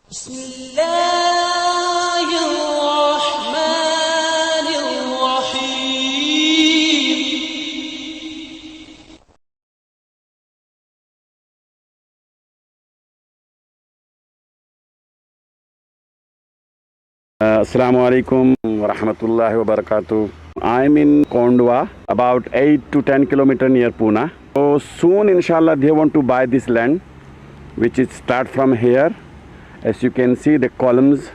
Assalamu alaikum wa rahmatullahi wa barakatuh. I'm in Kondwa, about 8 to 10 kilometers near Pune. So soon, inshallah, they want to buy this land, which is start from here. As you can see, the columns,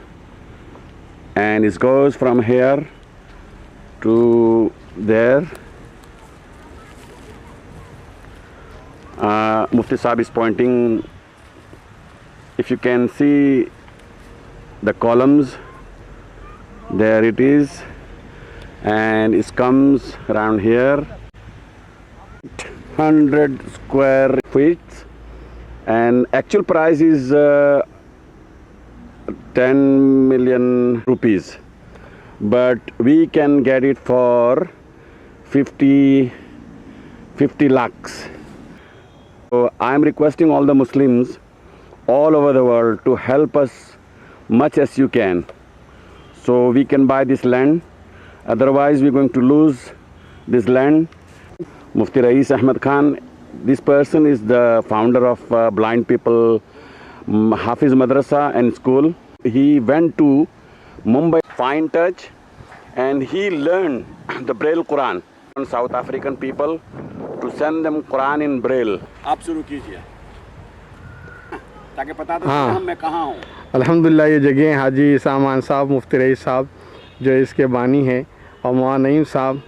and it goes from here to there. Mufti Sahib is pointing. If you can see the columns, there it is, and it comes around here, 100 square feet, and actual price is 10 million rupees, but we can get it for 50 lakhs. So I am requesting all the Muslims all over the world to help us much as you can, so we can buy this land. Otherwise we're going to lose this land. Mufti Rais Ahmed Khan, this person is the founder of Blind People Hafiz Madrasa and School. He went to Mumbai Fine Touch and he learned the Braille Quran from South African people to send them Quran in Braille. आप शुरू कीजिए ताकि पता तो हाँ मैं कहाँ हूँ। अल्हम्दुलिल्लाह ये जगह हाजी सामान साहब, मुफ्ती रईस साहब जो इसके बानी हैं, और मौलाना नईम साहब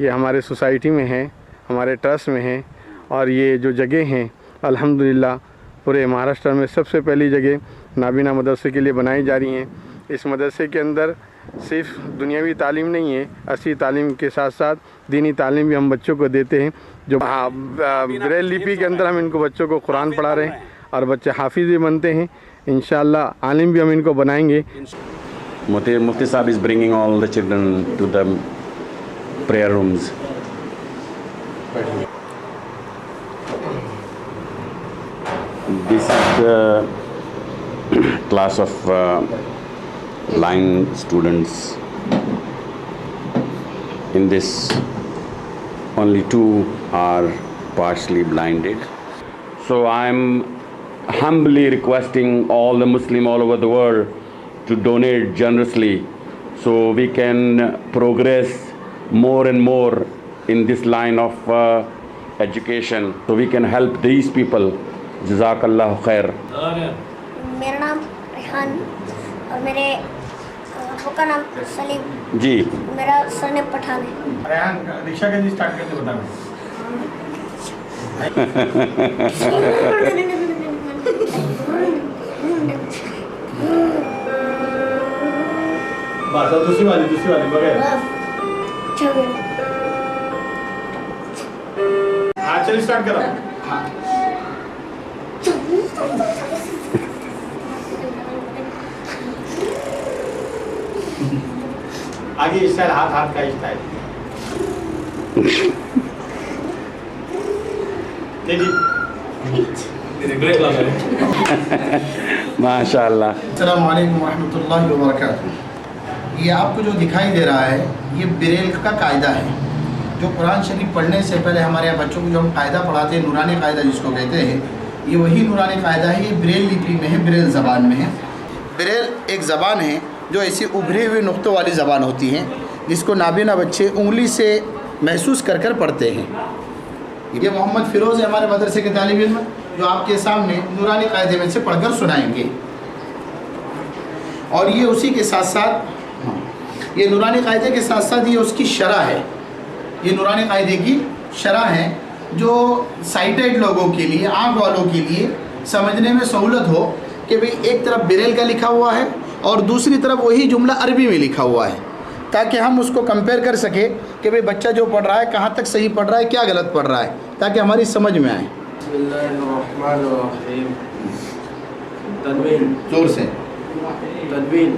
ये हमारे सोसाइटी में हैं, हमारे ट्रस्ट में हैं, और ये जो जगह हैं अल्हम्दुलिल्लाह पूरे महाराष्ट्र में सबसे पहली जगह नाबीना मदरसे के लिए बनाई जा रही हैं। इस मदरसे के अंदर सिर्फ दुनियावी तालीम नहीं है, असली तालीम के साथ साथ दीनी तालीम भी हम बच्चों को देते हैं। जो ब्रेल लिपि के अंदर हम इनको बच्चों को कुरान पढ़ा रहे हैं और बच्चे हाफिज़ भी बनते हैं। इंशाअल्लाह आलिम भी हम इनको बनाएंगे। Mufti Sahib is bringing all the children to the prayer rooms. This is the class of blind students. In this, only 2 are partially blinded. So I'm humbly requesting all the Muslim all over the world to donate generously so we can progress more and more in this line of education, so we can help these people. Jazakallahu khair. मेरा नाम रेहान और मेरे अब्बू का नाम सलीम जी। मेरा surname Pathan है। Rehan rickshaw कैसे स्टार्ट करते बता बस दूसरी वाली बगैर हाँ चल स्टार्ट करो। आगे स्टाइल हाथ का स्टाइल माशाअल्लाह। अस्सलामु अलैकुम रहमतुल्लाहि व बरकातुहू। ये आपको जो दिखाई दे रहा है ये ब्रेल का कायदा है, जो कुरान शरीफ पढ़ने से पहले हमारे यहाँ बच्चों को जो हम कायदा पढ़ाते हैं, नूरानी कायदा जिसको कहते हैं, ये वही नूरानी कायदा है। ये ब्रेल लिपि में है, ब्रेल ज़बान में है। ब्रेल एक ज़बान है जो ऐसी उभरी हुई नुक्तों वाली ज़बान होती है, जिसको नाबीना बच्चे उंगली से महसूस कर कर पढ़ते हैं। ये मोहम्मद फ़िरोज़ है हमारे मदरसे के तालिब इल्म, जो आपके सामने नूरानी कायदे में से पढ़कर सुनाएंगे। और ये उसी के साथ साथ, ये नूरानी कायदे के साथ साथ ये उसकी शरह है। ये नूरानी कायदे की शरह है जो साइटेड लोगों के लिए, आँख वालों के लिए समझने में सहूलत हो कि भाई एक तरफ ब्रेल का लिखा हुआ है और दूसरी तरफ वही जुमला अरबी में लिखा हुआ है, ताकि हम उसको कंपेयर कर सके कि भाई बच्चा जो पढ़ रहा है कहाँ तक सही पढ़ रहा है, क्या गलत पढ़ रहा है, ताकि हमारी समझ में आए। तनवीन जोर से तनवीन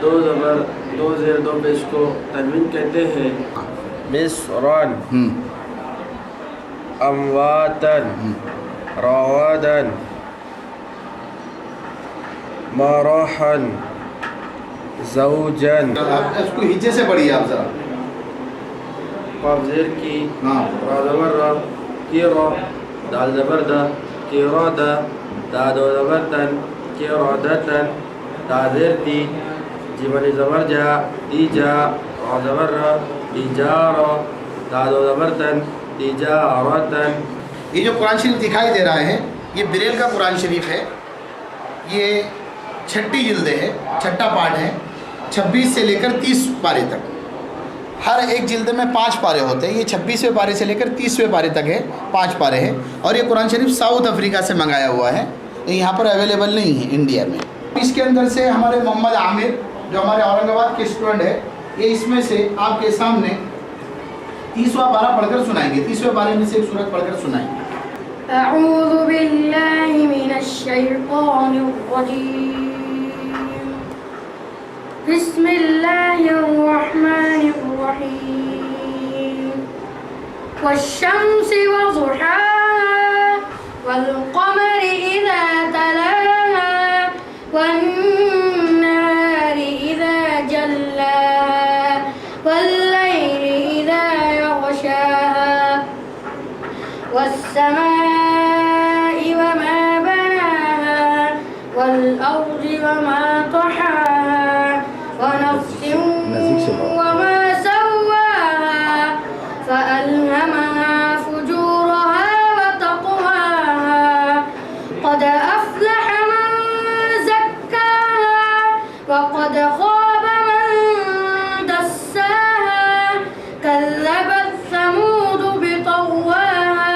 2 ज़बर 2 ज़ेर 2 पेश को तनवीन कहते हैं। मिस्रन अमवातन रवादन मराहन ज़ौजन। आप इसको हिज्जे से पढ़िए आप ज़रा। क़ाफ ज़ेर की, हाँ रा ज़बर रा, कीरा, दाल ज़बर दा, कीरादा, दाद ज़बर दन, कीरादतन, दा ज़ेर ती, जीवनी ज़बर जा, ईजा, रा ज़बर रा, ईजारा, दाद ज़बर दन, ईजारतन। ये जो कुरान शरीफ दिखाई दे रहा है ये बिरेल का कुरान शरीफ है। ये 6 जिल्द है, 6 पार्ट है, 26 से लेकर 30 पारे तक। हर एक जिल्द में 5 पारे होते हैं। ये 26वें पारे से लेकर 30वें पारे तक है, 5 पारे हैं। और ये कुरान शरीफ साउथ अफ्रीका से मंगाया हुआ है, ये यहाँ पर अवेलेबल नहीं है इंडिया में। इसके अंदर से हमारे मोहम्मद आमिर जो हमारे औरंगाबाद के स्टूडेंट है, ये इसमें से आपके सामने 30वां पारा पढ़कर सुनाएंगे। 30वें पारे में से एक सूरत पढ़कर सुनाएंगे। अऊज़ु बिल्लाहि मिनश शैतानिर रजीम। बिस्मिल्लाहिर रहमानिर रहीम। वश्शम्सि वज़ुहाहा वल क़मरि इज़ा तलाहा वन्नाहारि इज़ा जल्लाहा वल्लैलि इज़ा यग़शाहा वस्समाइ वमा बनाहा वल्अर्दि वमा तहाहा वनफ्सिन वमा सव्वाहा फअल्हमहा फुजूरहा वतक़वाहा क़द अफ़्लह मन ज़क्काहा वक़द ख़ाब मन दस्साहा कज़्ज़बत समूद बितग़वाहा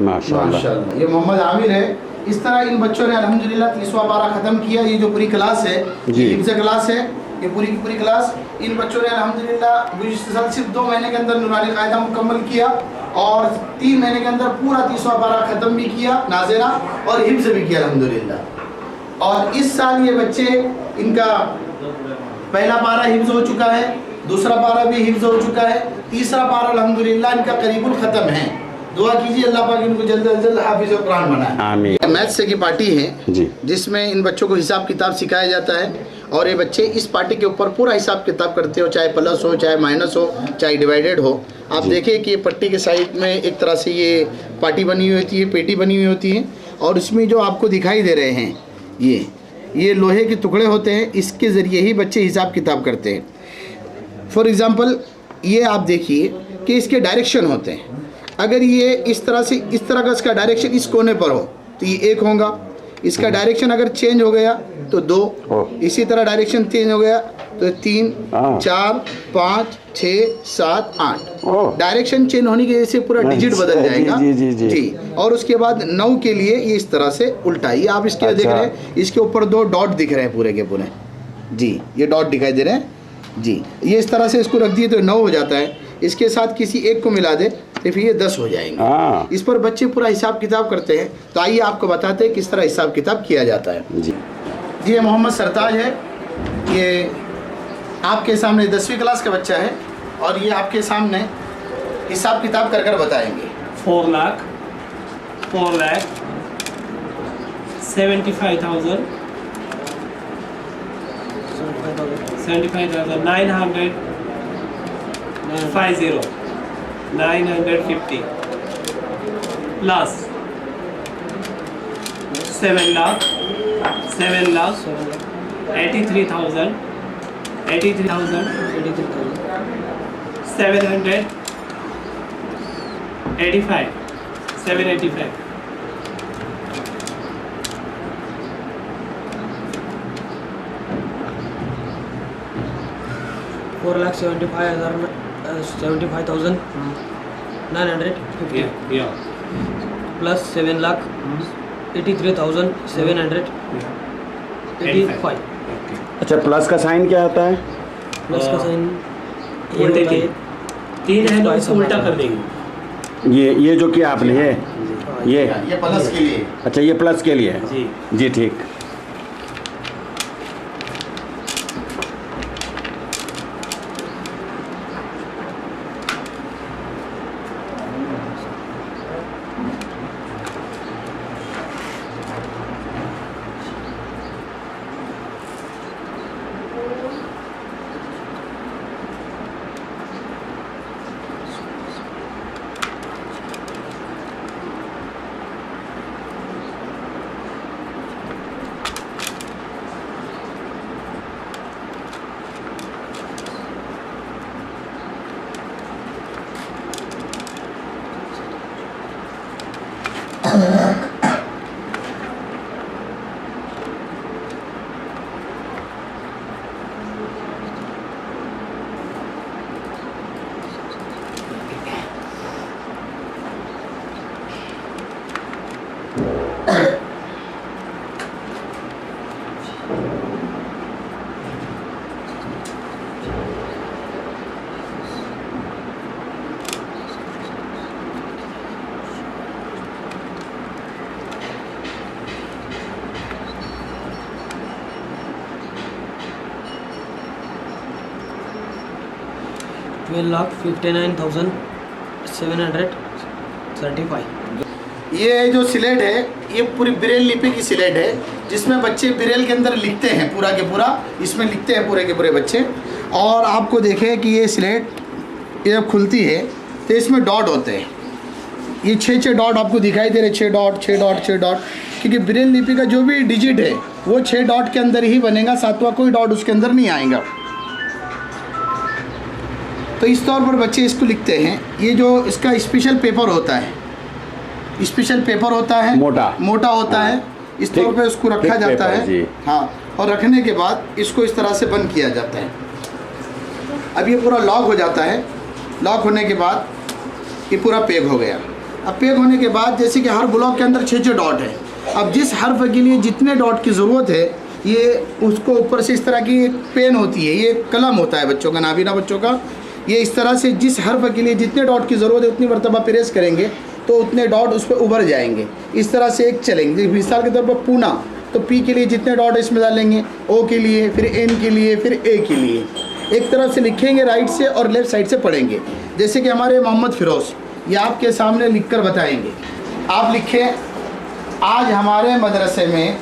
माशाल्लाह। माशाल्लाह। ये मोहम्मद आमिर है। इस तरह इन बच्चों ने अल्हम्दुलिल्लाह 30वां पारा ख़त्म किया। ये जो पूरी क्लास है जी। ये हिफ्ज़ क्लास है, ये पूरी की पूरी क्लास। इन बच्चों ने अल्हम्दुलिल्लाह गुज़िश्ता साल सिर्फ 2 महीने के अंदर नूरानी कायदा मुकम्मल किया और 3 महीने के अंदर पूरा 30वां पारा ख़त्म भी किया, नाज़िरा, और हिफ्ज़ भी किया अल्हम्दुलिल्लाह। और इस साल ये बच्चे इनका पहला पारा हिफ्ज़ हो चुका है, दूसरा पारा भी हिफ्ज़ हो चुका है, तीसरा पारा अल्हम्दुलिल्लाह इनका करीबुल ख़त्म है। दुआ कीजिए अल्लाह पाक इनको जल्द से जल्द हाफिज़ कुरान बनाए। आमीन। मैथ्स की पार्टी है जी। जिसमें इन बच्चों को हिसाब किताब सिखाया जाता है और ये बच्चे इस पार्टी के ऊपर पूरा हिसाब किताब करते हो, चाहे प्लस हो, चाहे माइनस हो, चाहे डिवाइडेड हो। आप देखिए कि ये पट्टी के साइड में एक तरह से ये पार्टी बनी हुई होती है, पेटी बनी हुई होती है और इसमें जो आपको दिखाई दे रहे हैं ये लोहे के टुकड़े होते हैं, इसके ज़रिए ही बच्चे हिसाब किताब करते हैं। फॉर एग्ज़ाम्पल ये आप देखिए कि इसके डायरेक्शन होते हैं। अगर ये इस तरह से, इस तरह का इसका डायरेक्शन इस कोने पर हो तो ये 1 होगा। इसका डायरेक्शन अगर चेंज हो गया तो 2, इसी तरह डायरेक्शन चेंज हो गया तो 3, 4, 5, 6, 7, 8। डायरेक्शन चेंज होने की वजह से पूरा डिजिट बदल जाएगा। जी। और उसके बाद 9 के लिए ये इस तरह से उल्टा, ये आप इसके देख रहे हैं, इसके ऊपर 2 डॉट दिख रहे हैं पूरे के पूरे। जी, ये डॉट दिखाई दे रहे हैं। जी, ये इस तरह से इसको रख दिए तो 9 हो जाता है। इसके साथ किसी एक को मिला दे तो फिर ये 10 हो जाएंगे। इस पर बच्चे पूरा हिसाब किताब करते हैं। तो आइए आपको बताते हैं किस तरह हिसाब किताब किया जाता है। जी। ये मोहम्मद सरताज है, ये आपके सामने 10वीं क्लास का बच्चा है और ये आपके सामने हिसाब किताब कर कर बताएंगे। 4 lakh 75,000 950 plus 7 lakh 83,000 785 4,75,950 yeah plus 7,83,785. okay अच्छा, प्लस का साइन क्या होता है? प्लस का साइन उल्टे होता है। तीन है तो ऐसा उल्टा होता कर है। देंगे। ये जो किया आपने, ये ये प्लस के लिए। अच्छा, ये प्लस के लिए है। जी। जी ठीक। ट्वेल्व लाख 59,735। ये जो स्लेट है ये पूरी ब्रेल लिपि की स्लेट है, जिसमें बच्चे ब्रेल के अंदर लिखते हैं पूरा के पूरा, इसमें लिखते हैं पूरे के पूरे बच्चे। और आपको देखें कि ये स्लेट ये जब खुलती है तो इसमें डॉट होते हैं, ये 6 डॉट आपको दिखाई दे रहे, 6 डॉट 6 डॉट 6 डॉट, क्योंकि ब्रेल लिपि का जो भी डिजिट है वो 6 डॉट के अंदर ही बनेगा, 7वां कोई डॉट उसके अंदर नहीं आएगा। तो इस तौर पर बच्चे इसको लिखते हैं। ये जो इसका स्पेशल पेपर होता है, स्पेशल पेपर होता है, मोटा होता है, इस तौर पे उसको रखा जाता है। हाँ, और रखने के बाद इसको इस तरह से बंद किया जाता है। अब ये पूरा लॉक हो जाता है। लॉक होने के बाद ये पूरा पैक हो गया। अब पैक होने के बाद जैसे कि हर ब्लॉक के अंदर 6 डॉट है, अब जिस हर्फ के लिए जितने डॉट की ज़रूरत है ये उसको ऊपर से इस तरह की एक पेन होती है, ये कलम होता है बच्चों का, नाबीना बच्चों का, ये इस तरह से जिस हर्फ के लिए जितने डॉट की ज़रूरत है उतनी मरतबा प्रेस करेंगे तो उतने डॉट उस पर उभर जाएंगे। इस तरह से एक चलेंगे। मिसाल के तौर पर पूना, तो पी के लिए जितने डॉट इसमें डालेंगे, ओ के लिए, फिर एन के लिए, फिर ए के लिए, एक तरफ से लिखेंगे राइट से और लेफ़्ट साइड से पढ़ेंगे। जैसे कि हमारे मोहम्मद फ़िरोज़, ये आपके सामने लिख कर बताएँगे। आप लिखें, आज हमारे मदरसे में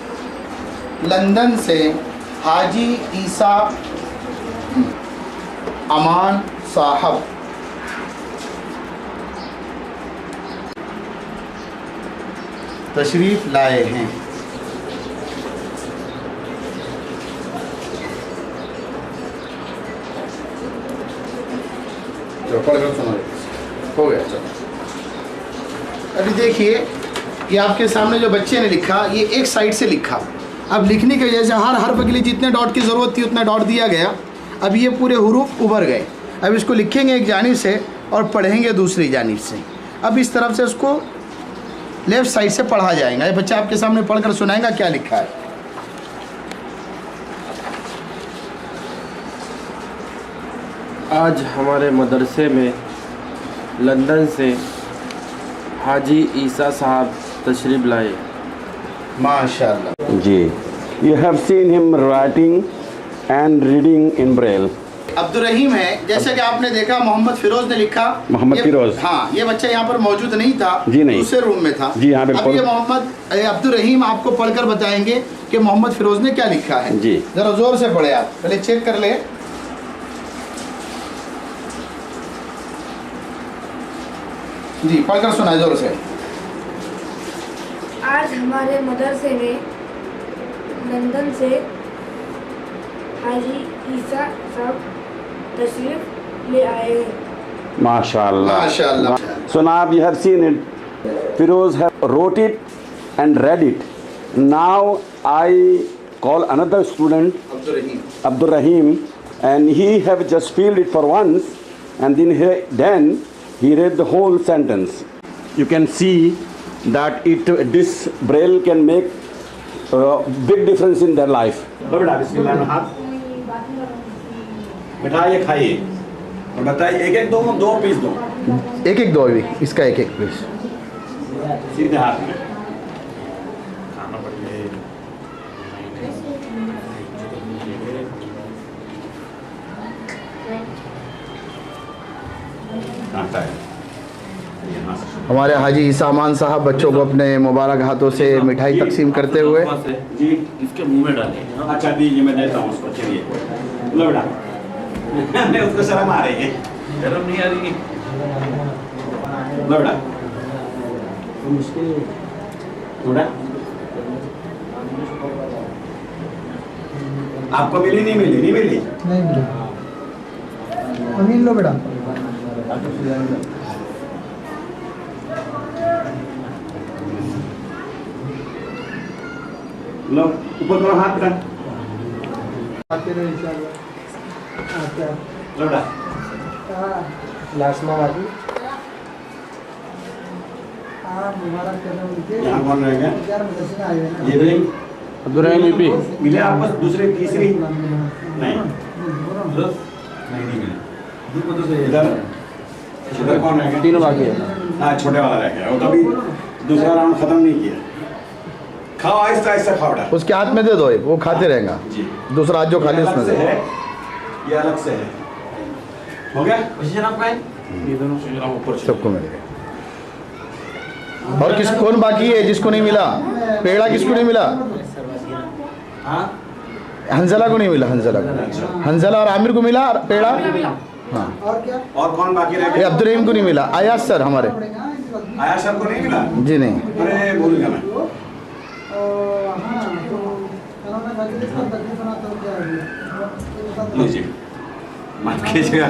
लंदन से हाजी ईसा अमान साहब तशरीफ़ लाए हैं। चलो पढ़कर सुनो, हो गया। चलो अभी देखिए, ये आपके सामने जो बच्चे ने लिखा, ये एक साइड से लिखा। अब लिखने की वजह से हर हर्फ के लिए जितने डॉट की ज़रूरत थी उतना डॉट दिया गया। अब ये पूरे हुरूफ उभर गए। अब इसको लिखेंगे एक जानिब से और पढ़ेंगे दूसरी जानिब से। अब इस तरफ से उसको लेफ़्ट साइड से पढ़ा जाएगा। ये बच्चा आपके सामने पढ़कर सुनाएगा क्या लिखा है। आज हमारे मदरसे में लंदन से हाजी ईसा साहब तशरीफ़ लाए। माशाअल्लाह जी, you have seen him writing and reading in Braille. Abdul रहीम है, जैसे कि आपने देखा मोहम्मद फ़िरोज़ ने लिखा। मोहम्मद फ़िरोज़, हाँ, ये बच्चा यहाँ पर मौजूद नहीं था, जी नहीं, दूसरे रूम में था। जी हाँ बिल्कुल। अब ये मोहम्मद अब्दुल रहीम आपको पढ़कर बताएंगे कि मोहम्मद फ़िरोज़ ने क्या लिखा है। जी ज़रा ज़ोर से पढ़े, आप पहले चेक कर ले। जी पढ़कर सुनाए ज़ोर से। आज हमारे मदरसे में लंदन से हाजी ईसा साहब तशरीफ ले आए हैं। माशाअल्लाह, माशाअल्लाह। So now you have seen it. Firoz have wrote it and read it. Now I call another student, Abdul Rahim, and he have just filled it for once, and then he read the whole sentence. You can see that this braille can make a big difference in their life. बिस्मिल्लाह। मिठाई ये खाइए और बताइए, एक एक दो piece दो एक एक दो अभी, इसका एक एक प्लीज। सीधे हाथ में। खाना पड़ेगा। आता है यहाँ से। हमारे हाजी सामान साहब बच्चों को अपने मुबारक हाथों से मिठाई तकसीम करते हुए जी इसके मुंह में डालें। अच्छा दीजिए, मैं देता हूँ उसको। चलिए लो बेटा। नहीं उसको शर्म आ रही है। गरम नहीं आ रही। लो बेटा थोड़ा। आपको मिली नहीं मिली? नहीं मिली। नहीं मिली। अमीन लो बेटा। लो ऊपर करो हाथ बेटा। आते रहो इंशाल्लाह। लो बेटा। लास्ट में आगे। मुबारक करना उनके। यहाँ कौन रहेगा? 11 बजे से आए हैं। ये भी अब्दुर्रहीम यूपी। मिले आपस दूसरे तीसरी? नहीं नहीं मिले। इधर इधर कौन रहेगा? तीनों बाकी है। हाँ छोटे वाला रह गया, वो कभी दूसरा राउंड खत्म नहीं किया। खाओ आहिस्ता आहिस्ता खाओ बेटा। उसके हाथ में दे दो, वो खाते रहेगा। जी दूसरा हाथ जो खाली ये उसमें अलग से दे। है, ये अलग से है। हो गया? सबको मिल गया। और किस कौन बाकी है जिसको नहीं मिला? पेड़ा किसको नहीं मिला? हंजला को नहीं मिला। हंजला और आमिर को मिला पेड़ा। हाँ और क्या? और कौन बाकी रह ये गया? अब्दुर्रहीम को नहीं मिला। आयाज सर हमारे आया सर को नहीं मिला? जी नहीं। अरे भूल गया मैं। हाँ तो उन्होंने मजलिस का तकलीफ बना तो क्या है? लीजिए मत कीजिएगा।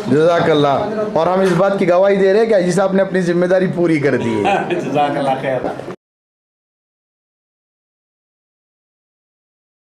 जज़ाकल्लाह। और हम इस बात की गवाही दे रहे हैं कि हाजी साहब ने अपनी जिम्मेदारी पूरी कर दी है। जज़ाकल्लाह खैर।